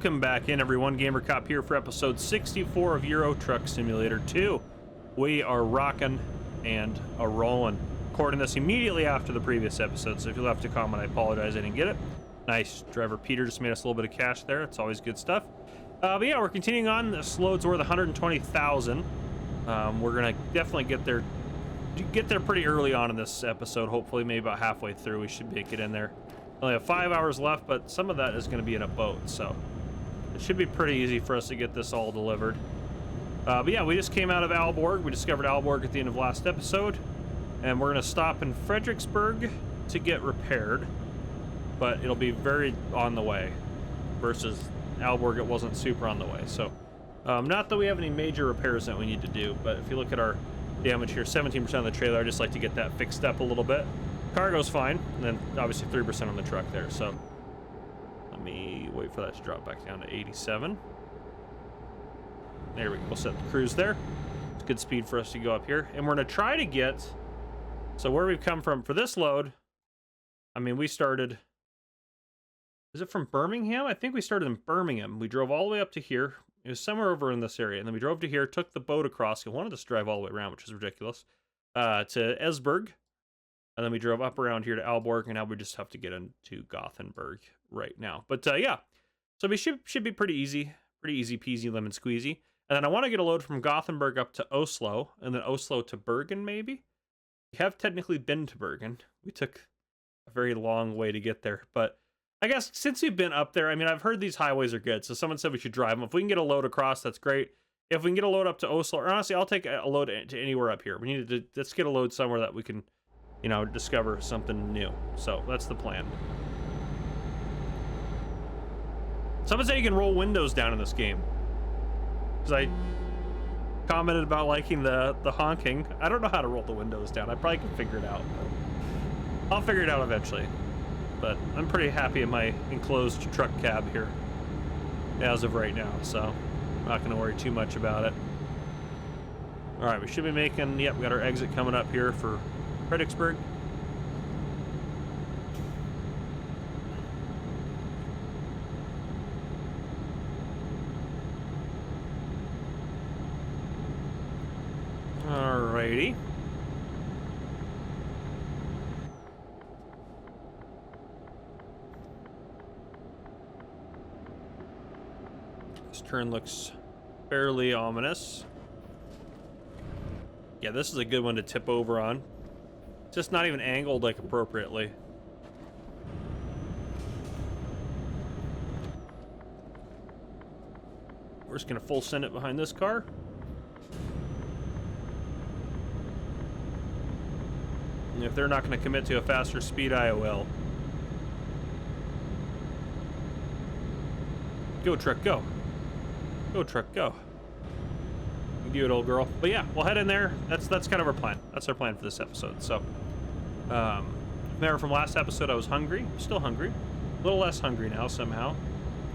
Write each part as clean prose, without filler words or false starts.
Welcome back in, everyone. Gamer Cop here for episode 64 of Euro Truck Simulator 2. We are rocking and a rolling. Recording this immediately after the previous episode, so if you left a comment, I apologize I didn't get it. Nice. Driver Peter just made us a little bit of cash there. It's always good stuff. But yeah, we're continuing on. This load's worth 120,000. We're gonna definitely get there pretty early on in this episode. Hopefully, maybe about halfway through, we should make it in there. Only have 5 hours left, but some of that is going to be in a boat, so it should be pretty easy for us to get this all delivered. But yeah, we just came out of Aalborg. We discovered Aalborg at the end of last episode, and we're going to stop in Fredericksburg to get repaired, but it'll be very on the way versus Aalborg. It wasn't super on the way, so not that we have any major repairs that we need to do, but if you look at our damage here, 17% of the trailer, I just like to get that fixed up a little bit. Cargo's fine, and then obviously 3% on the truck there, so let me wait for that to drop back down to 87. There we go. We'll set the cruise there. It's good speed for us to go up here, and we're going to try to get, so where we've come from for this load, I mean, we started, is it from Birmingham? I think we started in Birmingham. We drove all the way up to here. It was somewhere over in this area, and then we drove to here, took the boat across. It wanted us to drive all the way around, which is ridiculous, to Esbjerg. And then we drove up around here to Aalborg, and now we just have to get into Gothenburg right now. But yeah, so we should be pretty easy peasy lemon squeezy. And then I want to get a load from Gothenburg up to Oslo, and then Oslo to Bergen maybe. We have technically been to Bergen. We took a very long way to get there, but I guess since we've been up there, I mean, I've heard these highways are good, so someone said we should drive them. If we can get a load across, that's great. If we can get a load up to Oslo, or honestly, I'll take a load to anywhere up here. We need to let's get a load somewhere that we can, you know, discover something new. So that's the plan. Someone said you can roll windows down in this game, because I commented about liking the honking. I don't know how to roll the windows down. I probably can figure it out. I'll figure it out eventually. But I'm pretty happy in my enclosed truck cab here as of right now, so I'm not going to worry too much about it. All right, we should be making, yep, we got our exit coming up here for Fredericksburg. Alrighty. This turn looks fairly ominous. Yeah, this is a good one to tip over on. Just not even angled like appropriately. We're just gonna full send it behind this car. And if they're not gonna commit to a faster speed, I will. Go truck, go. Go truck, go. You do it, old girl. But yeah, we'll head in there. That's kind of our plan. That's our plan for this episode. So, remember from last episode, I was hungry. I'm still hungry. A little less hungry now somehow,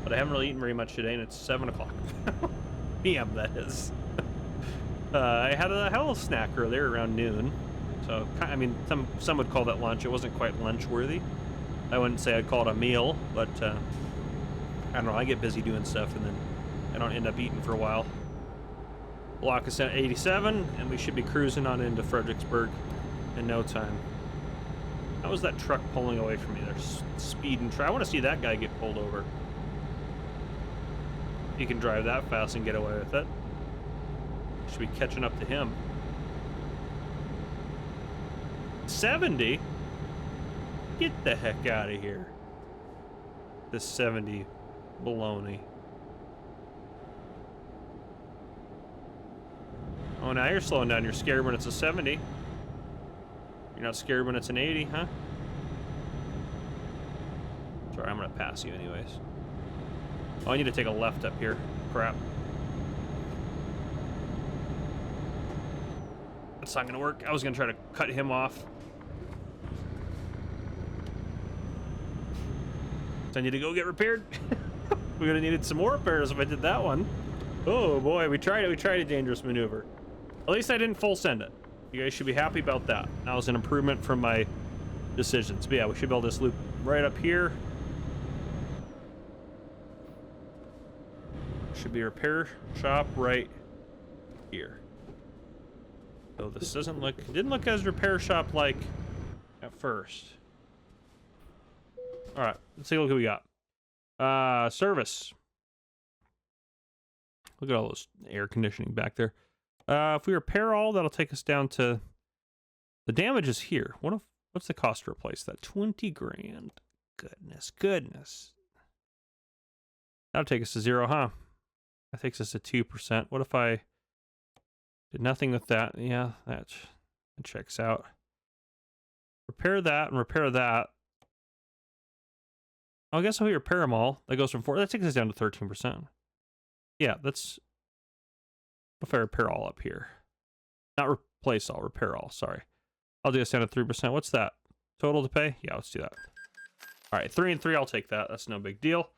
but I haven't really eaten very much today, and it's 7 o'clock p.m. That is. I had a little snack earlier around noon. So, I mean, some would call that lunch. It wasn't quite lunch worthy. I wouldn't say I'd call it a meal, but I don't know. I get busy doing stuff, and then I don't end up eating for a while. Block is at 87, and we should be cruising on into Fredericksburg in no time. How was that truck pulling away from me? There's speed and I want to see that guy get pulled over. He can drive that fast and get away with it. Should be catching up to him. 70? Get the heck out of here. This 70 baloney. Oh, now you're slowing down. You're scared when it's a 70. You're not scared when it's an 80, huh? Sorry, I'm gonna pass you anyways. Oh, I need to take a left up here. Crap. That's not gonna work. I was gonna try to cut him off. So I need to go get repaired. We would have needed some more repairs if I did that one. Oh boy, we tried it. We tried a dangerous maneuver. At least I didn't full send it. You guys should be happy about that. That was an improvement from my decisions. But yeah, we should be able to just loop right up here. should be a repair shop right here. So this didn't look as repair shop like at first. All right, let's see what we got. Service. Look at all those air conditioning back there. If we repair all, that'll take us down to the damage is here. What's the cost to replace that? 20 grand. Goodness. That'll take us to 0, huh? That takes us to 2%. What if I did nothing with that? Yeah, that checks out. Repair that and repair that. I guess if we repair them all, that goes from 4. That takes us down to 13%. Yeah, that's. If I repair all up here, not replace all, repair all. Sorry, I'll do this down to 3%. What's that total to pay? Yeah, let's do that. All right, 3 and 3. I'll take that. That's no big deal.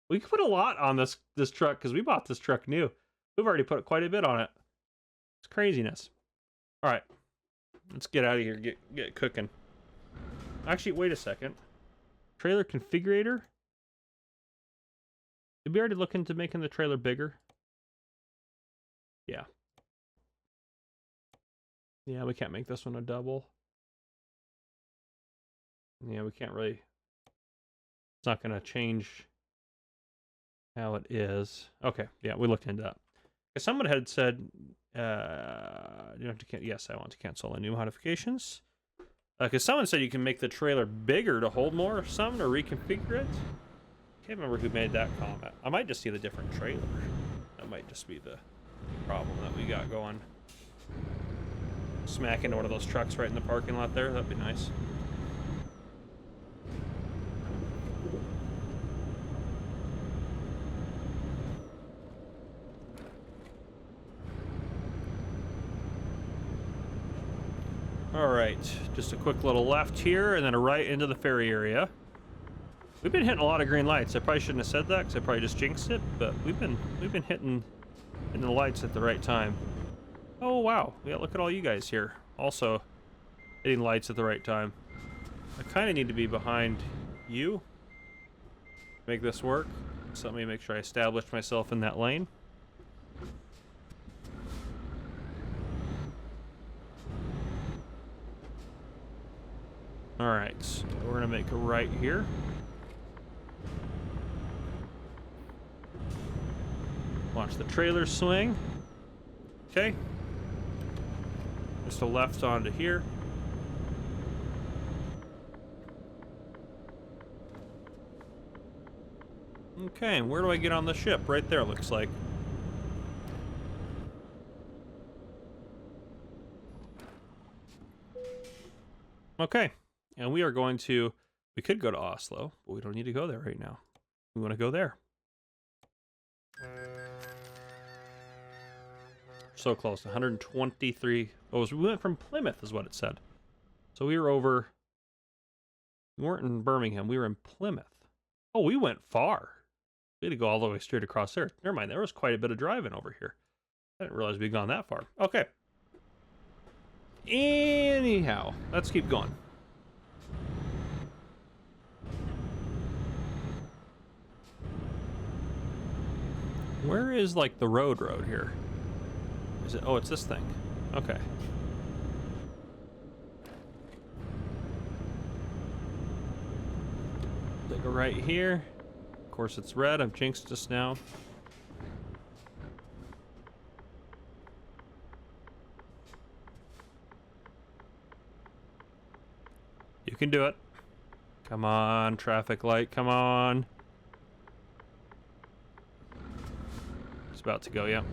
We can put a lot on this truck because we bought this truck new. We've already put quite a bit on it. It's craziness. All right, let's get out of here. Get cooking. Actually, wait a second. Trailer configurator. Did we already look into making the trailer bigger? Yeah. Yeah, we can't make this one a double. Yeah, we can't really. It's not going to change how it is. Okay, yeah, we looked into that. Someone had said, you have to yes, I want to cancel any new modifications. Because someone said you can make the trailer bigger to hold more or something, or reconfigure it. Can't remember who made that comment. I might just need a different trailer. That might just be the problem that we got going. Smack into one of those trucks right in the parking lot there. That'd be nice. All right, just a quick little left here and then a right into the ferry area. We've been hitting a lot of green lights. I probably shouldn't have said that because I probably just jinxed it, but we've been hitting the lights at the right time. Oh wow, yeah, look at all you guys here. Also hitting lights at the right time. I kind of need to be behind you. Make this work. So let me make sure I establish myself in that lane. All right, so we're gonna make a right here. Watch the trailer swing. Okay. Just a left onto here. Okay, and where do I get on the ship? Right there, looks like. Okay, and we are going to, we could go to Oslo, but we don't need to go there right now. We want to go there. So close, 123. Oh, we went from Plymouth is what it said. So we were over, we weren't in Birmingham, we were in Plymouth. Oh, we went far. We had to go all the way straight across there. Never mind, there was quite a bit of driving over here. I didn't realize we'd gone that far. Okay. Anyhow, let's keep going. Where is like the road here? Is it? Oh, it's this thing. Okay. Take a right here. Of course, it's red. I've jinxed us now. You can do it. Come on, traffic light. Come on. It's about to go, yeah.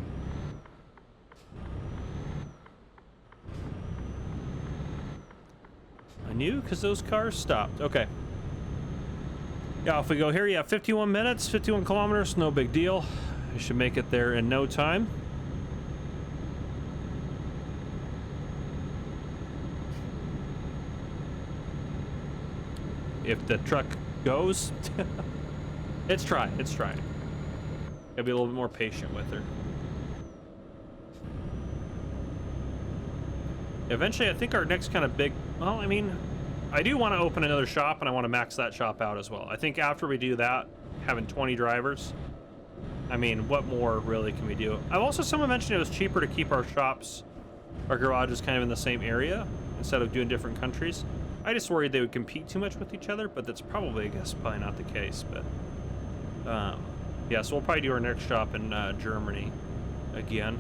I knew because those cars stopped. Okay. Yeah, if we go here, yeah, 51 minutes, 51 kilometers, no big deal. I should make it there in no time. If the truck goes, it's trying. Gotta be a little bit more patient with her. Eventually, I think our next kind of big, well, I mean, I do want to open another shop and I want to max that shop out as well. I think after we do that, having 20 drivers, I mean, what more really can we do? I've also, someone mentioned it was cheaper to keep our shops, our garages kind of in the same area instead of doing different countries. I just worried they would compete too much with each other, but that's probably, I guess, probably not the case. But yeah, so we'll probably do our next shop in Germany again.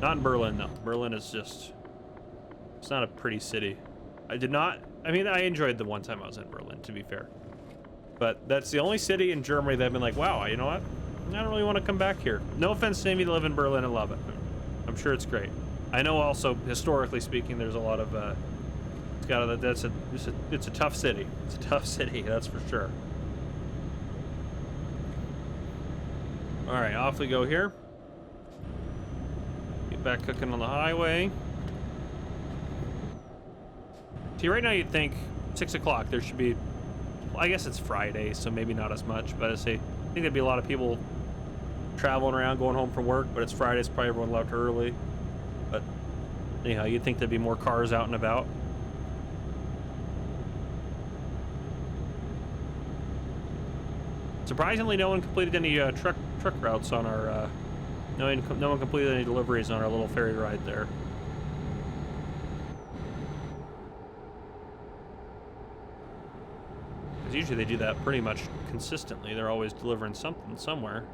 Not in Berlin though. Berlin is just, it's not a pretty city. I mean, I enjoyed the one time I was in Berlin, to be fair. But that's the only city in Germany that I've been like, wow, you know what? I don't really want to come back here. No offense to any to live in Berlin and love it. I'm sure it's great. I know also, historically speaking, there's a lot of, it's a tough city. It's a tough city, that's for sure. All right, off we go here. Get back cooking on the highway. See, right now you'd think 6 o'clock, there should be, well, I guess it's Friday, so maybe not as much, but I think there'd be a lot of people traveling around, going home from work, but it's Friday, so probably everyone left early. But anyhow, you'd think there'd be more cars out and about. Surprisingly, no one completed any truck routes on our, no one completed any deliveries on our little ferry ride there. Because usually they do that pretty much consistently. They're always delivering something somewhere.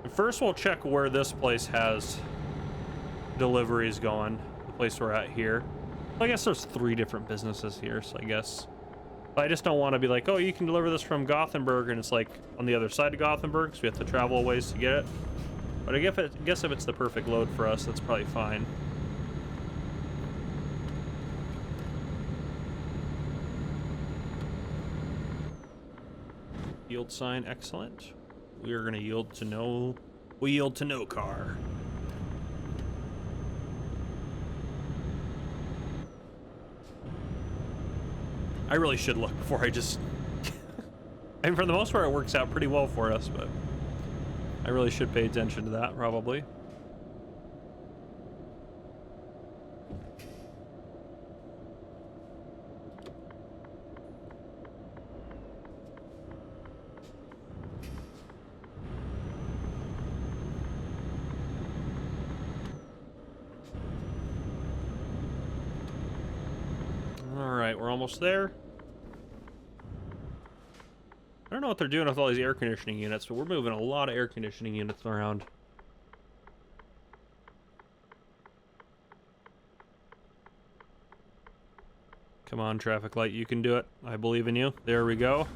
First, we'll check where this place has deliveries going. The place we're at here. Well, I guess there's 3 different businesses here, so I guess. But I just don't want to be like, oh, you can deliver this from Gothenburg, and it's like on the other side of Gothenburg, so we have to travel a ways to get it. But I guess if it's the perfect load for us, that's probably fine. Yield sign, excellent. We are going to yield to no. We yield to no car. I really should look before I just. And for the most part, it works out pretty well for us, but I really should pay attention to that, probably. Almost there. I don't know what they're doing with all these air conditioning units, but we're moving a lot of air conditioning units around. Come on, traffic light, you can do it. I believe in you. There we go.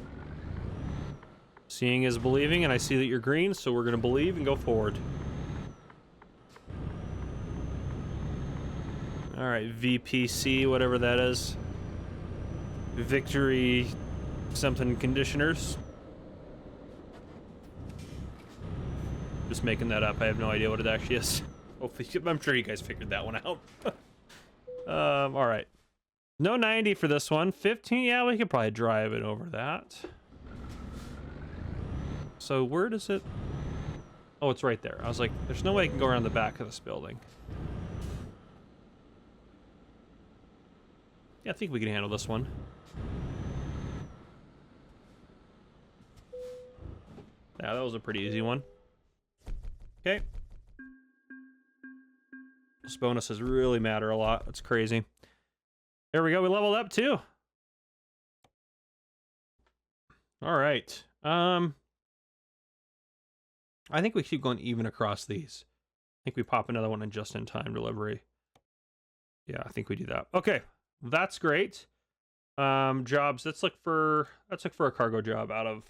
Seeing is believing, and I see that you're green, so we're gonna believe and go forward. All right, VPC, whatever that is. Victory something conditioners. Just making that up. I have no idea what it actually is. Hopefully, I'm sure you guys figured that one out. All right. No 90 for this one. 15, yeah, we could probably drive it over that. So where does it? Oh, it's right there. I was like, there's no way I can go around the back of this building. Yeah, I think we can handle this one. Yeah, that was a pretty easy one. Okay. Those bonuses really matter a lot. That's crazy. There we go. We leveled up too. All right. I think we keep going even across these. I think we pop another one in just-in-time delivery. Yeah, I think we do that. Okay, that's great. Jobs. Let's look for a cargo job out of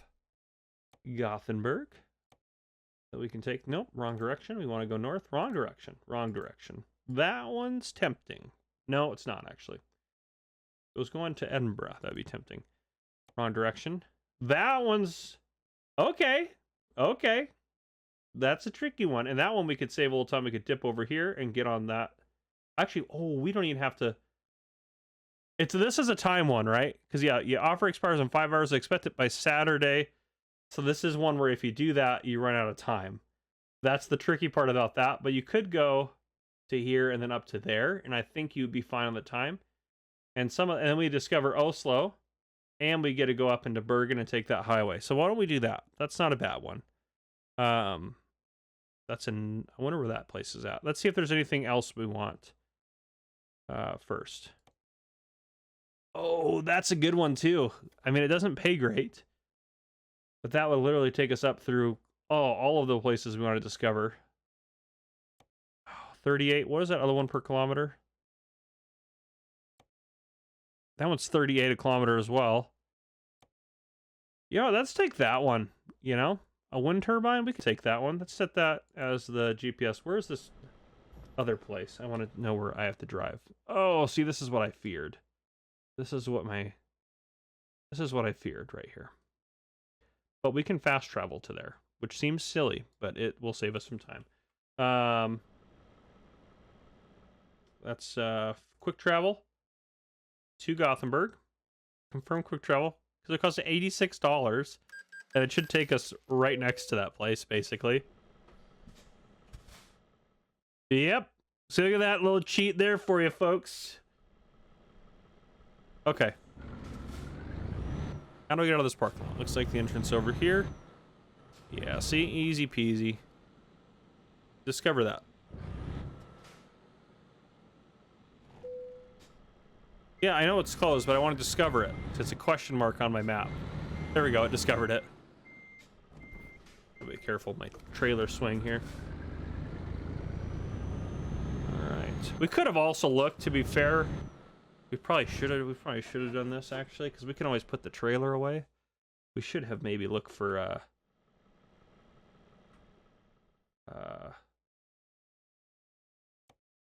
Gothenburg that we can take. Nope, wrong direction. We want to go north. Wrong direction. Wrong direction. That one's tempting. No, it's not actually. It was going to Edinburgh. That'd be tempting. Wrong direction. That one's okay. Okay. That's a tricky one. And that one we could save a little time. We could dip over here and get on that. Actually, oh, we don't even have to. This is a time one, right? Because yeah, your offer expires in 5 hours. I expect it by Saturday. So this is one where if you do that, you run out of time. That's the tricky part about that. But you could go to here and then up to there, and I think you'd be fine on the time. And then we discover Oslo, and we get to go up into Bergen and take that highway. So why don't we do that? That's not a bad one. That's I wonder where that place is at. Let's see if there's anything else we want first. Oh, that's a good one too. I mean, it doesn't pay great, but that would literally take us up through all of the places we want to discover. 38. What is that other one per kilometer? That one's 38 a kilometer as well. Yeah, let's take that one. You know, a wind turbine. We can take that one. Let's set that as the GPS. Where's this other place? I want to know where I have to drive. Oh, see, this is what I feared. This is what I feared right here. But we can fast travel to there, which seems silly, but it will save us some time. That's quick travel to Gothenburg. Confirm quick travel because it costs $86, and it should take us right next to that place, basically. Yep. So look at that little cheat there for you, folks. Okay. How do we get out of this parking lot? Looks like the entrance over here. Yeah, see? Easy peasy. Discover that. Yeah, I know it's closed, but I want to discover it. It's a question mark on my map. There we go, it discovered it. Be careful of my trailer swing here. Alright. We could have also looked, to be fair. We probably should have done this, actually, because we can always put the trailer away. We should have maybe looked for,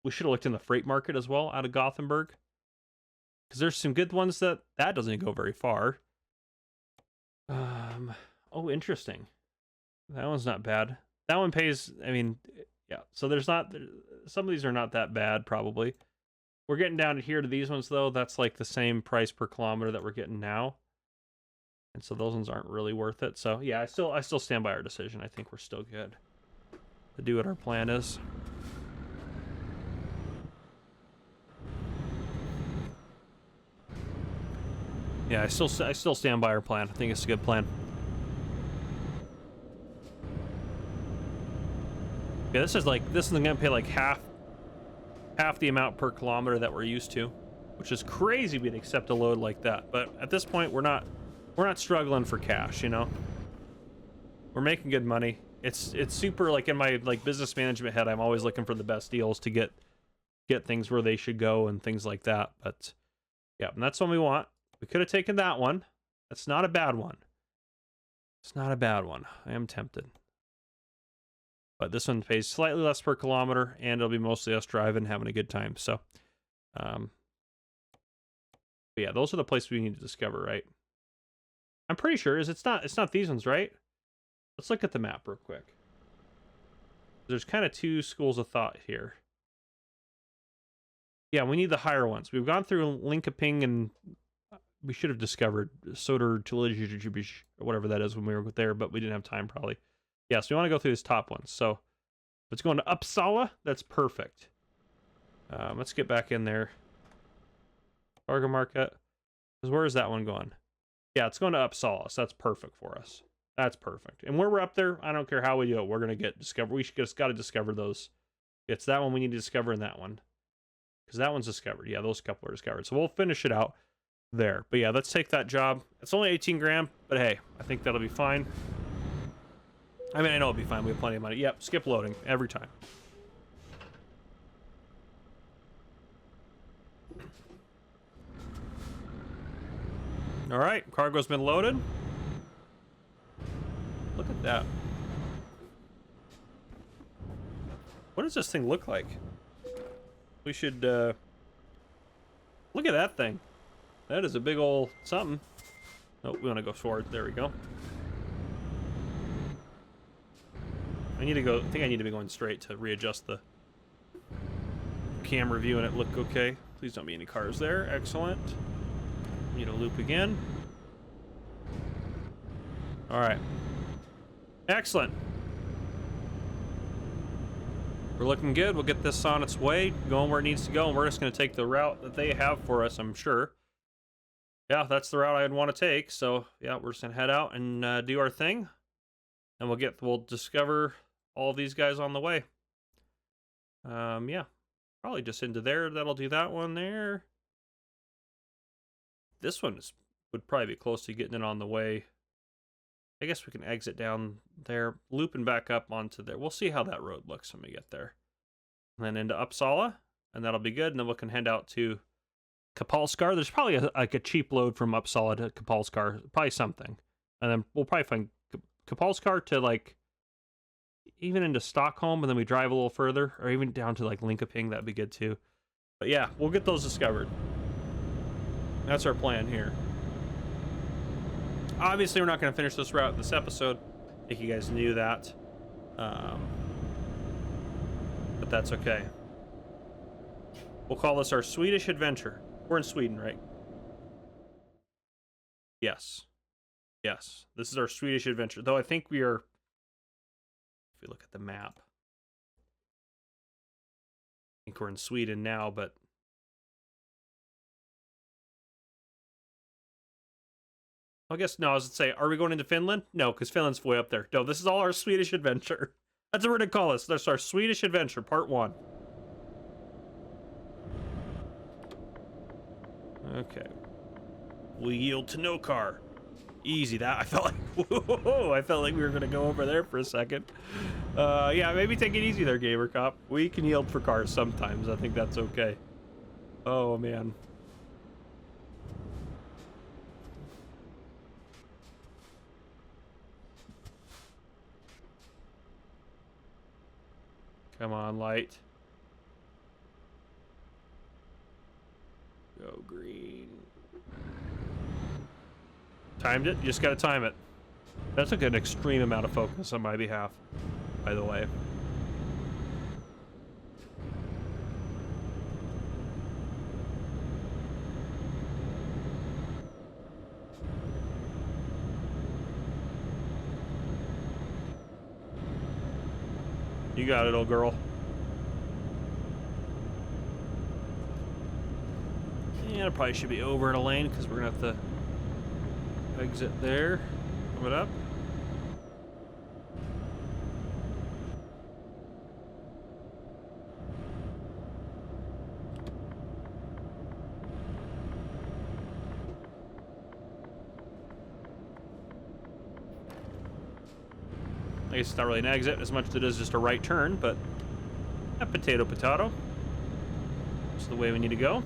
we should have looked in the freight market as well, out of Gothenburg. Because there's some good ones that doesn't go very far. Oh, interesting. That one's not bad. That one pays, I mean, yeah. So there's not, some of these are not that bad, probably. We're getting down to here to these ones, though. That's like the same price per kilometer that we're getting now. And so those ones aren't really worth it. So yeah, I still stand by our decision. I think we're still good to do what our plan is. Yeah, I still stand by our plan. I think it's a good plan. Yeah, this isn't gonna pay like half the amount per kilometer that we're used to, which is crazy we'd accept a load like that. But at this point, we're not struggling for cash, you know. We're making good money. It's super, like, in my business management head, I'm always looking for the best deals to get things where they should go and things like that. But yeah, and that's what we want. We could have taken that one. That's not a bad one. It's not a bad one. I am tempted. But this one pays slightly less per kilometer, and it'll be mostly us driving, having a good time. So, yeah, those are the places we need to discover, right? I'm pretty sure it's not these ones, right? Let's look at the map real quick. There's kind of two schools of thought here. Yeah, we need the higher ones. We've gone through Linkoping, and we should have discovered Södertälje or whatever that is when we were there, but we didn't have time probably. Yeah, so we want to go through these top ones. So if it's going to Uppsala, that's perfect. Let's get back in there. Cargo market. Where is that one going? Yeah, it's going to Uppsala, so that's perfect for us. That's perfect. And where we're up there, I don't care how we do it. We're going to discover. We just got to discover those. It's that one we need to discover and that one. Because that one's discovered. Yeah, those couple are discovered. So we'll finish it out there. But yeah, let's take that job. It's only 18 grand, but hey, I think that'll be fine. I mean, I know it'll be fine. We have plenty of money. Yep, skip loading every time. All right, cargo's been loaded. Look at that. What does this thing look like? We should, look at that thing. That is a big old something. Oh, we want to go forward. There we go. I think I need to be going straight to readjust the camera view and it look okay. Please don't be any cars there. Excellent. Need a loop again. All right. Excellent. We're looking good. We'll get this on its way, going where it needs to go, and we're just going to take the route that they have for us, I'm sure. Yeah, that's the route I'd want to take. So, yeah, we're just going to head out and do our thing. And we'll discover all of these guys on the way. Yeah, probably just into there. That'll do that one there. This one would probably be close to getting it on the way. I guess we can exit down there, looping back up onto there. We'll see how that road looks when we get there. And then into Uppsala, and that'll be good. And then we can head out to Kapellskär. There's probably like a cheap load from Uppsala to Kapellskär, probably something. And then we'll probably find Kapellskär to like even into Stockholm, and then we drive a little further, or even down to like Linkoping. That'd be good too. But yeah, we'll get those discovered. That's our plan here. Obviously, we're not going to finish this route this episode. I think you guys knew that. But that's okay. We'll call this our Swedish adventure. We're in Sweden, right? Yes. Yes. This is our Swedish adventure. Though I think we are... If we look at the map... I think we're in Sweden now, but... I guess, no, I was going to say, are we going into Finland? No, because Finland's way up there. No, this is all our Swedish adventure. That's what we're going to call this. That's our Swedish adventure, part 1. Okay. We yield to no car. Easy, that. I felt like, whoa, I felt like we were going to go over there for a second. Yeah, maybe take it easy there, Gamer Cop. We can yield for cars sometimes. I think that's okay. Oh, man. Come on, light. Go green. Timed it? You just gotta time it. That took an extreme amount of focus on my behalf, by the way. You got it, old girl. Yeah, it probably should be over in a lane because we're gonna have to exit there. Coming up. I guess it's not really an exit as much as it is just a right turn, but a potato. That's the way we need to go.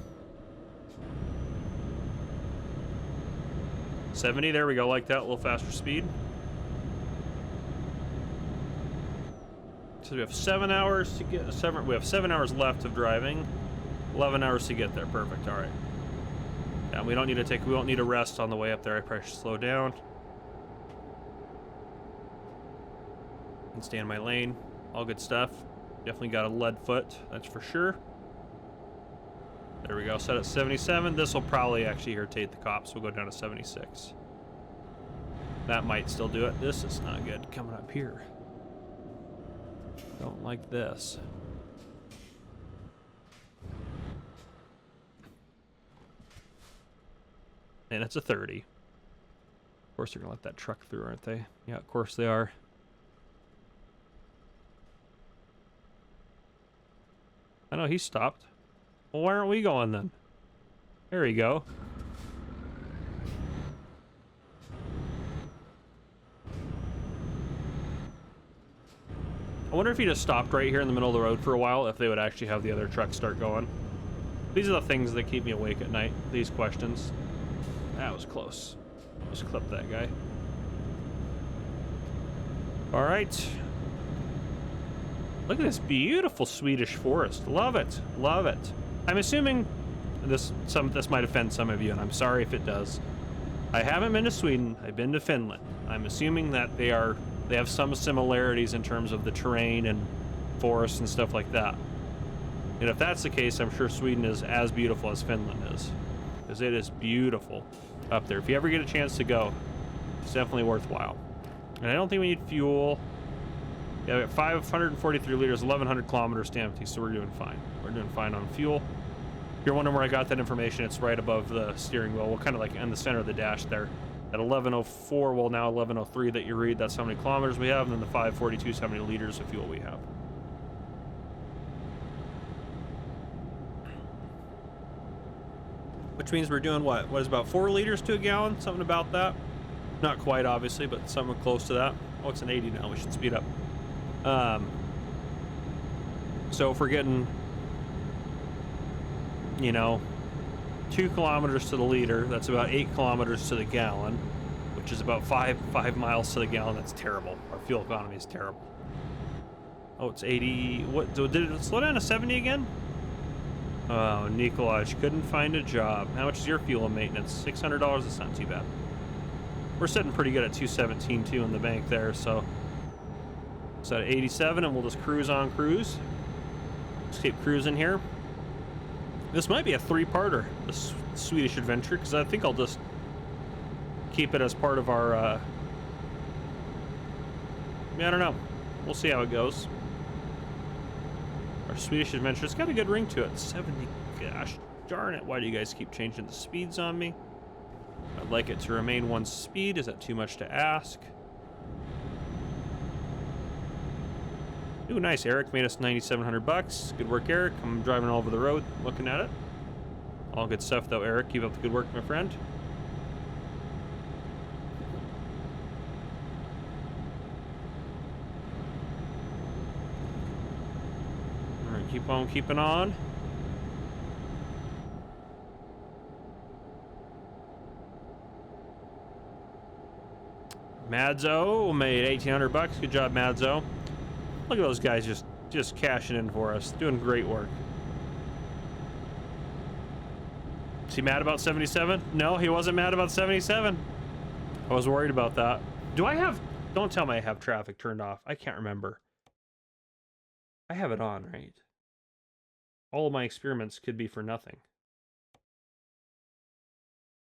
70, there we go, like that, a little faster speed. So we have 7 hours to get, we have 7 hours left of driving, 11 hours to get there, perfect, all right. Yeah, we won't need a rest on the way up there, I probably should slow down. And stay in my lane, all good stuff. Definitely got a lead foot, that's for sure. There we go, set at 77. This will probably actually irritate the cops. We'll go down to 76. That might still do it. This is not good coming up here. Don't like this. And it's a 30. Of course they're gonna let that truck through, aren't they? Yeah, of course they are. I know he stopped. Well, why aren't we going then? There you go. I wonder if he just stopped right here in the middle of the road for a while, if they would actually have the other truck start going. These are the things that keep me awake at night, these questions. That was close. Let's clip that guy. All right. Look at this beautiful Swedish forest. Love it. Love it. I'm assuming this might offend some of you, and I'm sorry if it does. I haven't been to Sweden. I've been to Finland. I'm assuming that they have some similarities in terms of the terrain and forests and stuff like that. And if that's the case, I'm sure Sweden is as beautiful as Finland is, because it is beautiful up there. If you ever get a chance to go, it's definitely worthwhile. And I don't think we need fuel. Yeah, we got 543 liters, 1,100 kilometers to empty, so we're doing fine. We're doing fine on fuel. If you're wondering where I got that information, it's right above the steering wheel. We're kind of like in the center of the dash there. At 1104, well now 1103 that you read, that's how many kilometers we have, and then the 542 is how many liters of fuel we have. Which means we're doing what? What is about 4 liters to a gallon? Something about that. Not quite, obviously, but somewhere close to that. Oh, it's an 80 now. We should speed up. So if we're getting, you know, 2 kilometers to the liter, that's about 8 kilometers to the gallon, which is about 5 miles to the gallon. That's terrible. Our fuel economy is terrible. Oh, it's 80. What? Did it slow down to 70 again? Oh, Nikolaj couldn't find a job. How much is your fuel and maintenance? $600. That's not too bad. We're sitting pretty good at 217 too in the bank there, so at 87, and we'll just cruise on cruise. Just keep cruising here. This might be a 3-parter, this Swedish adventure, because I think I'll just keep it as part of our. I don't know. We'll see how it goes. Our Swedish adventure. It's got a good ring to it. 70. Gosh darn it! Why do you guys keep changing the speeds on me? I'd like it to remain 1 speed. Is that too much to ask? Ooh, nice. Eric made us $9,700. Good work, Eric. I'm driving all over the road looking at it. All good stuff, though, Eric. Keep up the good work, my friend. All right, keep on keeping on. Madzo made $1,800. Good job, Madzo. Look at those guys just cashing in for us. Doing great work. Is he mad about 77? No, he wasn't mad about 77. I was worried about that. Do I have... Don't tell me I have traffic turned off. I can't remember. I have it on, right? All of my experiments could be for nothing.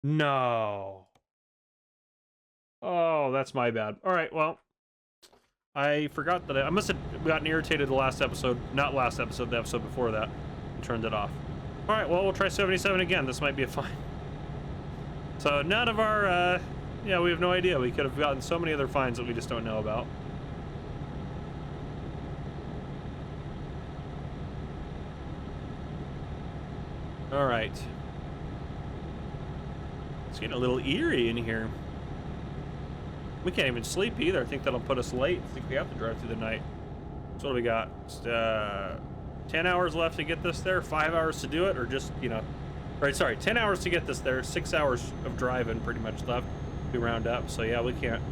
No. Oh, that's my bad. All right, well, I forgot that I must have gotten irritated the last episode. Not last episode, the episode before that. And turned it off. All right, well, we'll try 77 again. This might be a fine. So none of our, yeah, we have no idea. We could have gotten so many other fines that we just don't know about. All right. It's getting a little eerie in here. We can't even sleep either. I think that'll put us late. I think we have to drive through the night. So what do we got? Just, 10 hours left to get this there, 5 hours to do it, or just, you know, right, sorry, 10 hours to get this there, 6 hours of driving pretty much left to round up. So yeah, we can't,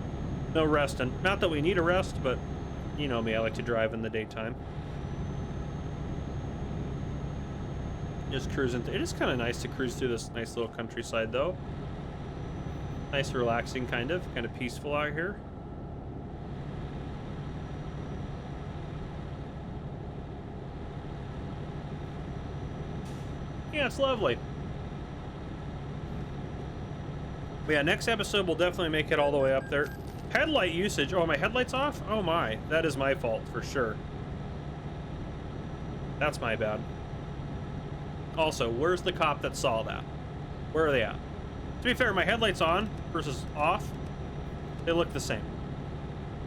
no resting. Not that we need a rest, but you know me, I like to drive in the daytime. Just cruising. It is kind of nice to cruise through this nice little countryside though. Nice, relaxing, kind of peaceful out here. Yeah, it's lovely. But yeah, next episode we'll definitely make it all the way up there. Headlight usage. Oh, my headlight's off? Oh my, that is my fault for sure. That's my bad. Also, where's the cop that saw that? Where are they at? To be fair, my headlight's on versus off. They look the same.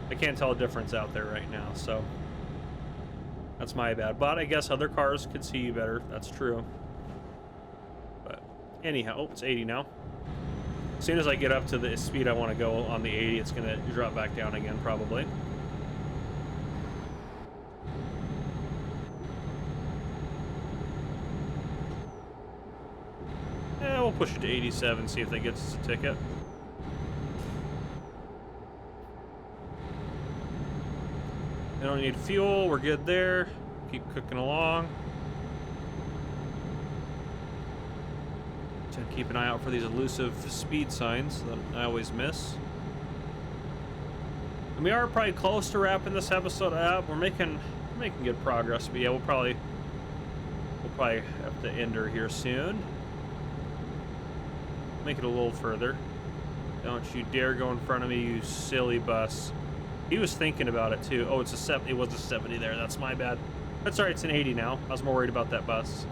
I can't tell a difference out there right now, so that's my bad. But I guess other cars could see you better. That's true. But anyhow, oh, it's 80 now. As soon as I get up to the speed I want to go on the 80, it's going to drop back down again, probably. Yeah, we'll push it to 87, see if that gets us a ticket. I don't need fuel, we're good there. Keep cooking along. To keep an eye out for these elusive speed signs that I always miss. And we are probably close to wrapping this episode up. We're making good progress, but yeah, we'll probably have to end her here soon. Make it a little further. Don't you dare go in front of me, you silly bus. He was thinking about it too. Oh, it's a 70. It was a 70 there. That's my bad. That's all right. It's an 80 now. I was more worried about that bus.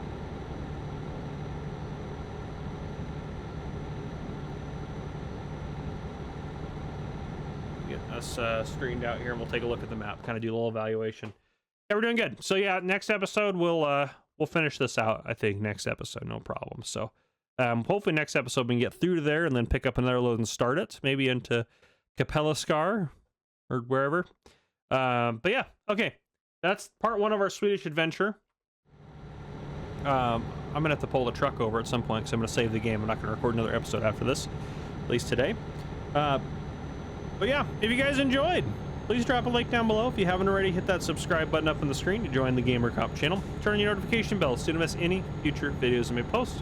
Get us straightened out here, and we'll take a look at the map. Kind of do a little evaluation. Yeah, we're doing good. So yeah, next episode we'll finish this out. I think next episode, no problem. So hopefully next episode we can get through to there and then pick up another load and start it, maybe into Kapellskär or wherever. But yeah, okay, that's part 1 of our Swedish adventure. I'm gonna have to pull the truck over at some point because I'm gonna save the game. I'm not gonna record another episode after this, at least today. But yeah, if you guys enjoyed, please drop a like down below. If you haven't already, hit that subscribe button up on the screen to join the Gamer Cop channel. Turn on your notification bell so you don't miss any future videos I may post.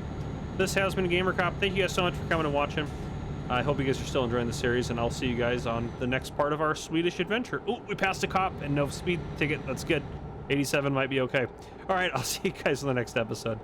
This has been Gamer Cop. Thank you guys so much for coming and watching. I hope you guys are still enjoying the series, and I'll see you guys on the next part of our Swedish adventure. Oh, we passed a cop and no speed ticket. That's good. 87 might be okay. All right, I'll see you guys in the next episode.